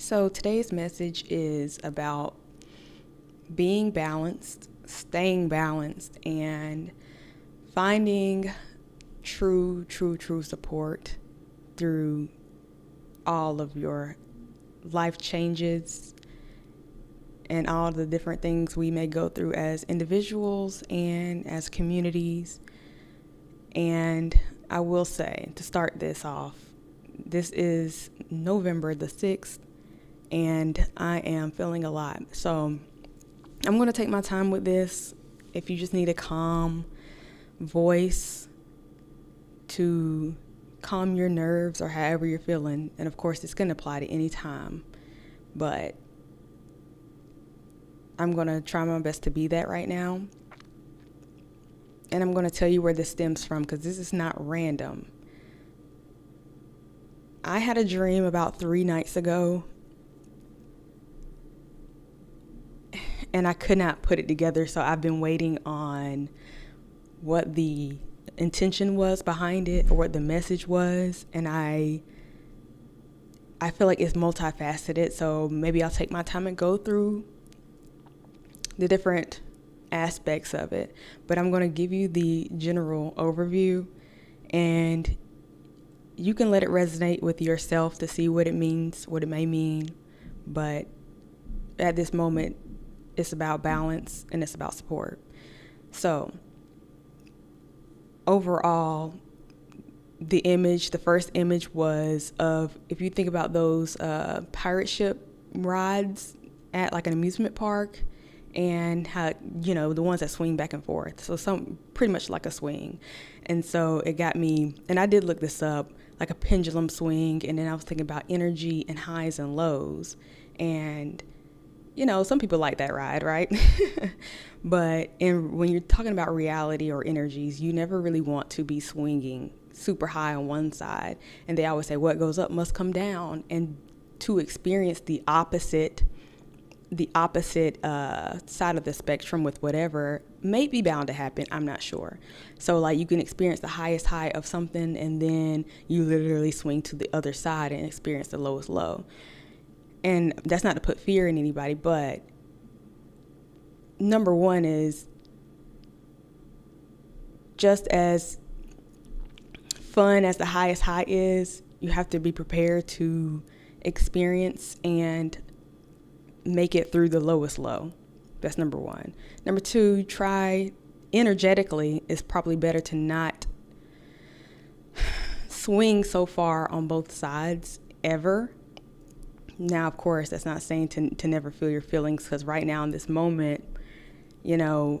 So today's message is about being balanced, staying balanced, and finding true support through all of your life changes and all the different things we may go through as individuals and as communities. And I will say, to start this off, this is November the 6th, and I am feeling a lot. So I'm going to take my time with this. If you just need a calm voice to calm your nerves or however you're feeling, and of course it's going to apply to any time, but I'm going to try my best to be that right now. And I'm going to tell you where this stems from, because this is not random. I had a dream about 3 nights ago, and I could not put it together, so I've been waiting on what the intention was behind it or what the message was, and I feel like it's multifaceted, so maybe I'll take my time and go through the different aspects of it. But I'm going to give you the general overview, and you can let it resonate with yourself to see what it means, what it may mean. But at this moment, it's about balance and it's about support. So overall, the first image was of, if you think about those pirate ship rides at like an amusement park, and how, the ones that swing back and forth. So some pretty much like a swing. And so it got me, and I did look this up, like a pendulum swing. And then I was thinking about energy and highs and lows. And, some people like that ride, right? But when you're talking about reality or energies, you never really want to be swinging super high on one side. And they always say, what goes up must come down. And to experience the opposite side of the spectrum with whatever may be bound to happen, I'm not sure. So like you can experience the highest high of something, and then you literally swing to the other side and experience the lowest low. And that's not to put fear in anybody, but number one is, just as fun as the highest high is, you have to be prepared to experience and make it through the lowest low. That's number one. Number two, try energetically. It's probably better to not swing so far on both sides ever. Now, of course, that's not saying to never feel your feelings, because right now in this moment, it's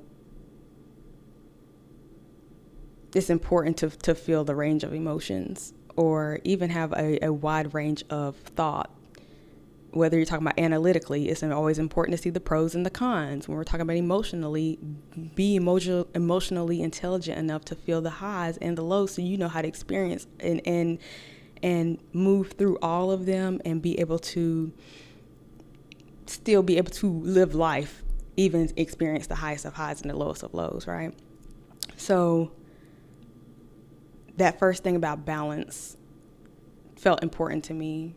important to feel the range of emotions, or even have a wide range of thought. Whether you're talking about analytically, it's always important to see the pros and the cons. When we're talking about emotionally, be emotionally intelligent enough to feel the highs and the lows, so you know how to experience and move through all of them, and be able to still be able to live life, even experience the highest of highs and the lowest of lows, right? So that first thing about balance felt important to me.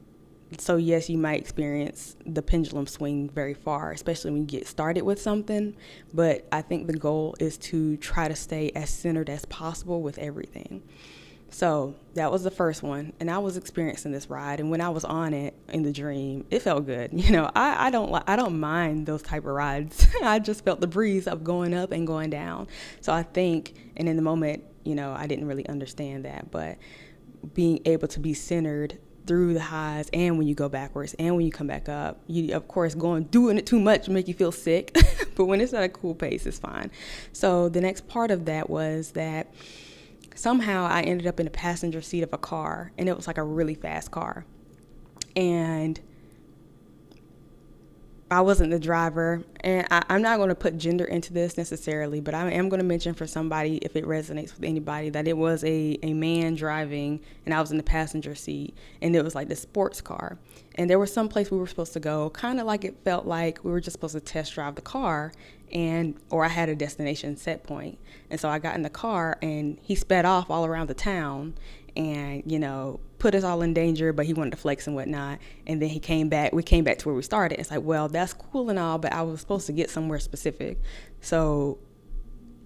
So yes, you might experience the pendulum swing very far, especially when you get started with something. But I think the goal is to try to stay as centered as possible with everything. So that was the first one. And I was experiencing this ride. And when I was on it in the dream, it felt good. I don't mind those type of rides. I just felt the breeze of going up and going down. So I think, and in the moment, I didn't really understand that. But being able to be centered through the highs, and when you go backwards and when you come back up, you of course doing it too much make you feel sick. But when it's at a cool pace, it's fine. So the next part of that was that somehow I ended up in the passenger seat of a car, and it was like a really fast car, and I wasn't the driver. And I'm not going to put gender into this necessarily, but I am going to mention for somebody, if it resonates with anybody, that it was a man driving, and I was in the passenger seat, and it was like the sports car. And there was some place we were supposed to go, kind of like it felt like we were just supposed to test drive the car, or I had a destination set point. And so I got in the car, and he sped off all around the town, and, put us all in danger, but he wanted to flex and whatnot. And then we came back to where we started. It's like, well, that's cool and all, but I was supposed to get somewhere specific. So,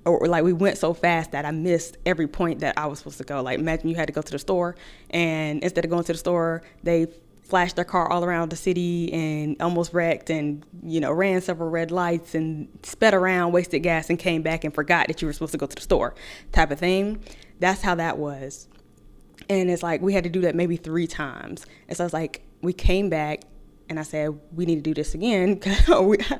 or like we went so fast that I missed every point that I was supposed to go. Like, imagine you had to go to the store, and instead of going to the store, they flashed their car all around the city and almost wrecked, and, you know, ran several red lights and sped around, wasted gas, and came back and forgot that you were supposed to go to the store, type of thing. That's how that was. And it's like we had to do that maybe 3 times. And so it's like we came back, and I said, we need to do this again because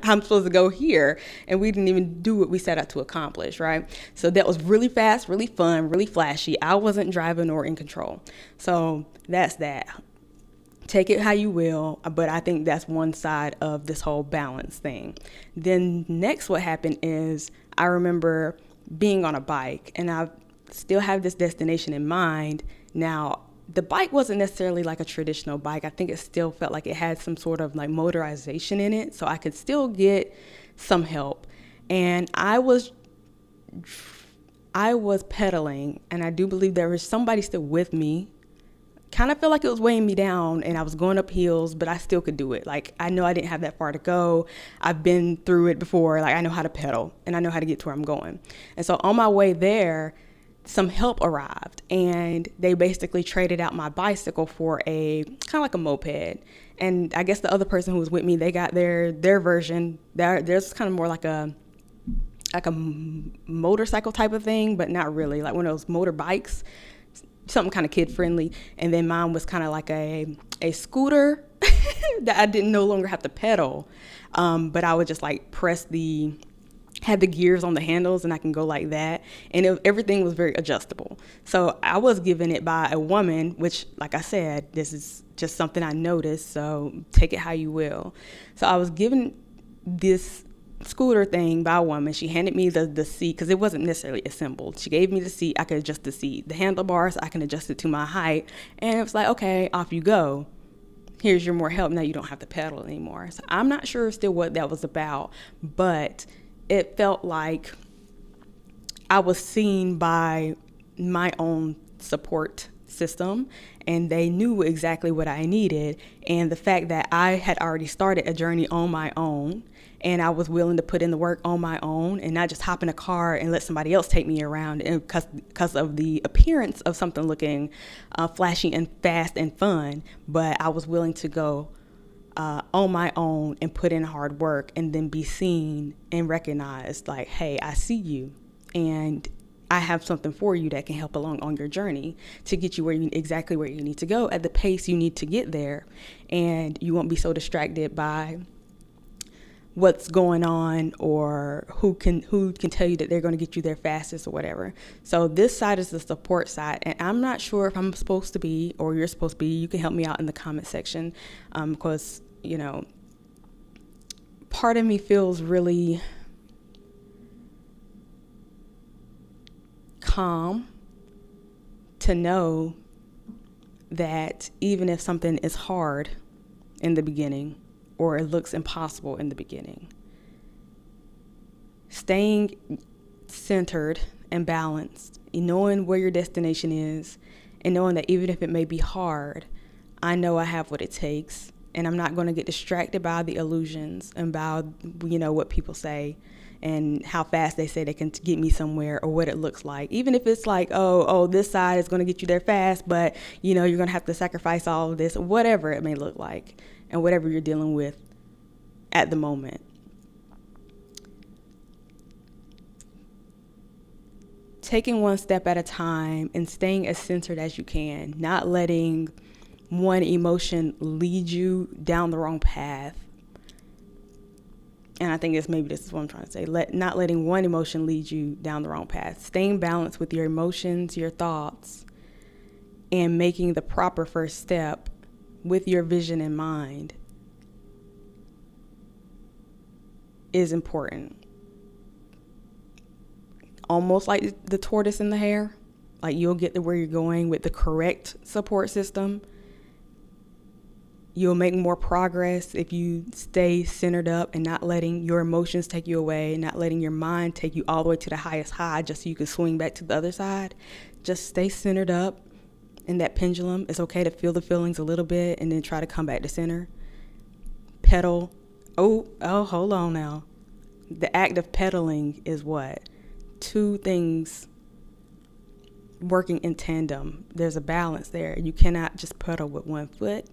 I'm supposed to go here. And we didn't even do what we set out to accomplish, right? So that was really fast, really fun, really flashy. I wasn't driving or in control. So that's that. Take it how you will, but I think that's one side of this whole balance thing. Then next what happened is I remember being on a bike, and I still have this destination in mind. Now, the bike wasn't necessarily like a traditional bike. I think it still felt like it had some sort of like motorization in it, so I could still get some help. And I was pedaling, and I do believe there was somebody still with me. Kind of felt like it was weighing me down, and I was going up hills, but I still could do it. Like, I know I didn't have that far to go. I've been through it before. Like, I know how to pedal, and I know how to get to where I'm going. And so on my way there, some help arrived, and they basically traded out my bicycle for a kind of like a moped. And I guess the other person who was with me, they got their version. There's kind of more like a motorcycle type of thing, but not really, like one of those motorbikes, something kind of kid friendly. And then mine was kind of like a scooter that I didn't no longer have to pedal, but I would just like had the gears on the handles, and I can go like that. And everything was very adjustable. So I was given it by a woman, which, like I said, this is just something I noticed. So take it how you will. So I was given this scooter thing by a woman. She handed me the seat because it wasn't necessarily assembled. She gave me the seat. I could adjust the seat. The handlebars, I can adjust it to my height. And it was like, okay, off you go. Here's your more help. Now you don't have to pedal anymore. So I'm not sure still what that was about, but it felt like I was seen by my own support system, and they knew exactly what I needed. And the fact that I had already started a journey on my own, and I was willing to put in the work on my own and not just hop in a car and let somebody else take me around because of the appearance of something looking flashy and fast and fun, but I was willing to go on my own and put in hard work and then be seen and recognized, like, hey, I see you, and I have something for you that can help along on your journey to get you exactly where you need to go at the pace you need to get there. And you won't be so distracted by what's going on or who can tell you that they're going to get you there fastest or whatever. So this side is the support side, and I'm not sure if I'm supposed to be or you're supposed to be. You can help me out in the comment section, because you know, part of me feels really calm to know that even if something is hard in the beginning or it looks impossible in the beginning, staying centered and balanced, knowing where your destination is, and knowing that even if it may be hard, I know I have what it takes, and I'm not going to get distracted by the illusions and by, you know, what people say and how fast they say they can get me somewhere or what it looks like. Even if it's like, oh, this side is going to get you there fast, but, you know, you're going to have to sacrifice all of this, whatever it may look like and whatever you're dealing with at the moment. Taking one step at a time and staying as centered as you can, not letting one emotion lead you down the wrong path. And I think this is what I'm trying to say. Not letting one emotion lead you down the wrong path. Staying balanced with your emotions, your thoughts, and making the proper first step with your vision in mind is important. Almost like the tortoise and the hare. Like, you'll get to where you're going with the correct support system. You'll make more progress if you stay centered up and not letting your emotions take you away, not letting your mind take you all the way to the highest high just so you can swing back to the other side. Just stay centered up in that pendulum, it's okay to feel the feelings a little bit and then try to come back to center. Pedal. Oh, hold on now. The act of pedaling is what? Two things working in tandem. There's a balance there. You cannot just pedal with one foot.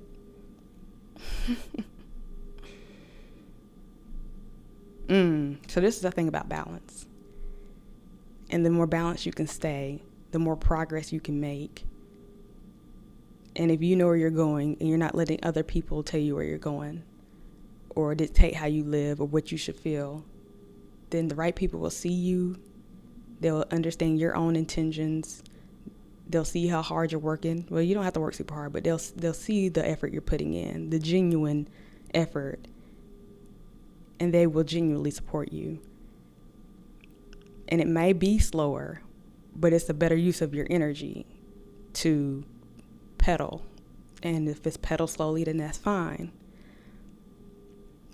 So this is the thing about balance. And the more balanced you can stay, the more progress you can make. And if you know where you're going and you're not letting other people tell you where you're going or dictate how you live or what you should feel, then the right people will see you. They'll understand your own intentions. They'll see how hard you're working. Well, you don't have to work super hard, but they'll see the effort you're putting in, the genuine effort, and they will genuinely support you. And it may be slower, but it's a better use of your energy to pedal. And if it's pedal slowly, then that's fine.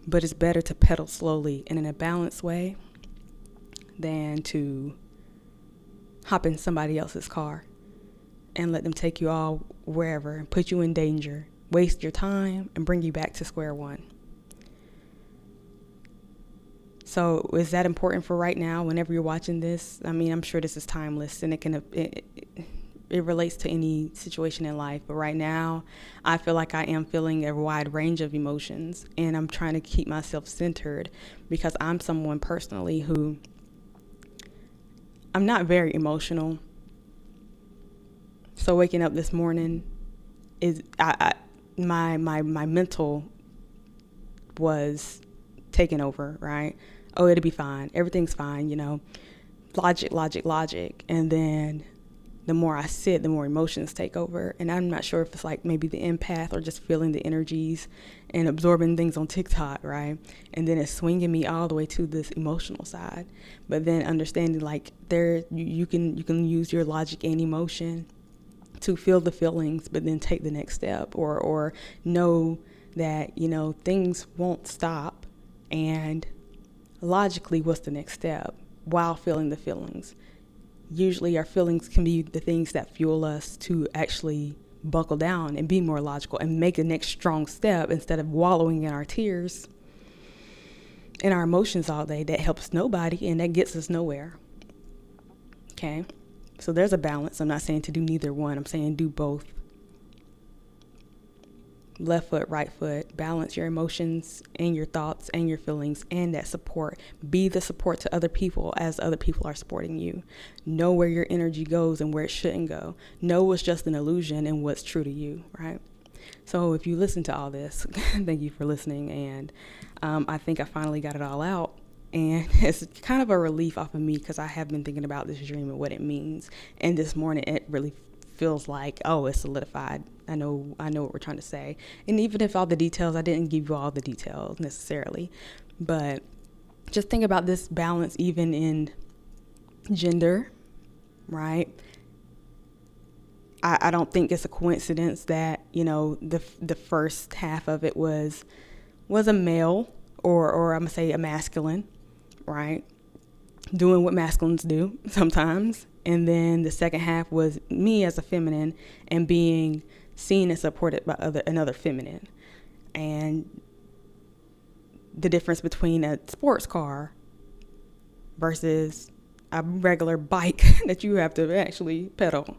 But it's better to pedal slowly and in a balanced way than to hop in somebody else's car and let them take you all wherever and put you in danger, waste your time, and bring you back to square one. So is that important for right now whenever you're watching this? I mean, I'm sure this is timeless and it relates to any situation in life. But right now, I feel like I am feeling a wide range of emotions, and I'm trying to keep myself centered because I'm someone personally who I'm not very emotional. So waking up this morning is my mental was taken over, right? Oh, it'll be fine. Everything's fine, logic. And then the more I sit, the more emotions take over. And I'm not sure if it's like maybe the empath or just feeling the energies and absorbing things on TikTok, right? And then it's swinging me all the way to this emotional side. But then understanding like you can use your logic and emotion to feel the feelings, but then take the next step or know that, things won't stop. And logically, what's the next step while feeling the feelings? Usually our feelings can be the things that fuel us to actually buckle down and be more logical and make the next strong step instead of wallowing in our tears and our emotions all day. That helps nobody and that gets us nowhere. Okay? So there's a balance. I'm not saying to do neither one. I'm saying do both. Left foot, right foot, balance your emotions and your thoughts and your feelings and that support. Be the support to other people as other people are supporting you. Know where your energy goes and where it shouldn't go. Know what's just an illusion and what's true to you, right? So if you listen to all this, thank you for listening. And I think I finally got it all out. And it's kind of a relief off of me because I have been thinking about this dream and what it means. And this morning, it really feels like, oh, it's solidified. I know what we're trying to say. And even if all the details, I didn't give you all the details necessarily, but just think about this balance even in gender, right? I don't think it's a coincidence that, the first half of it was a male or I'm gonna say a masculine, right? Doing what masculines do sometimes. And then the second half was me as a feminine and being seen and supported by another feminine. And the difference between a sports car versus a regular bike that you have to actually pedal,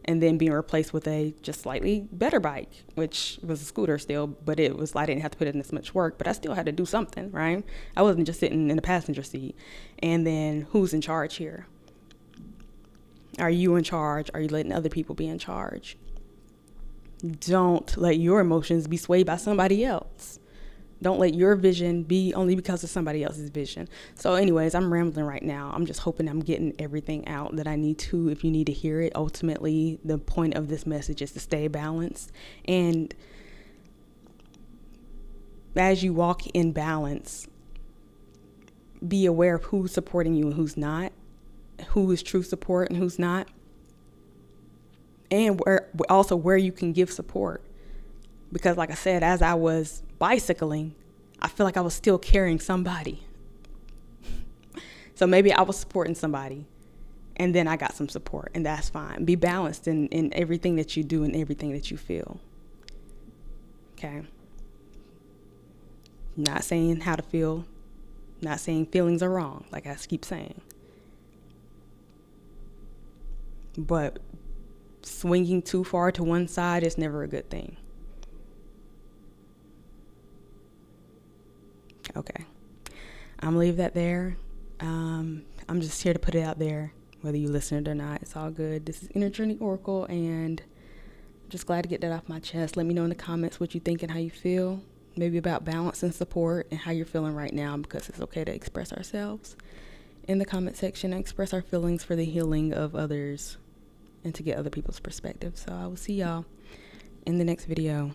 and then being replaced with a just slightly better bike, which was a scooter still, but I didn't have to put in as much work, but I still had to do something, right? I wasn't just sitting in the passenger seat. And then who's in charge here? Are you in charge? Are you letting other people be in charge? Don't let your emotions be swayed by somebody else. Don't let your vision be only because of somebody else's vision. So anyways, I'm rambling right now. I'm just hoping I'm getting everything out that I need to. If you need to hear it, ultimately, the point of this message is to stay balanced. And as you walk in balance, be aware of who's supporting you and who's not, who is true support and who's not, and where you can give support. Because like I said, as I was bicycling, I feel like I was still carrying somebody. So maybe I was supporting somebody and then I got some support, and that's fine. Be balanced in everything that you do and everything that you feel. Okay. Not saying how to feel, not saying feelings are wrong, like I keep saying. But swinging too far to one side is never a good thing. Okay. I'm gonna leave that there. I'm just here to put it out there. Whether you listen or not, it's all good. This is Inner Journey Oracle, and I'm just glad to get that off my chest. Let me know in the comments what you think and how you feel. Maybe about balance and support and how you're feeling right now, because it's okay to express ourselves in the comment section and express our feelings for the healing of others and to get other people's perspectives. So I will see y'all in the next video.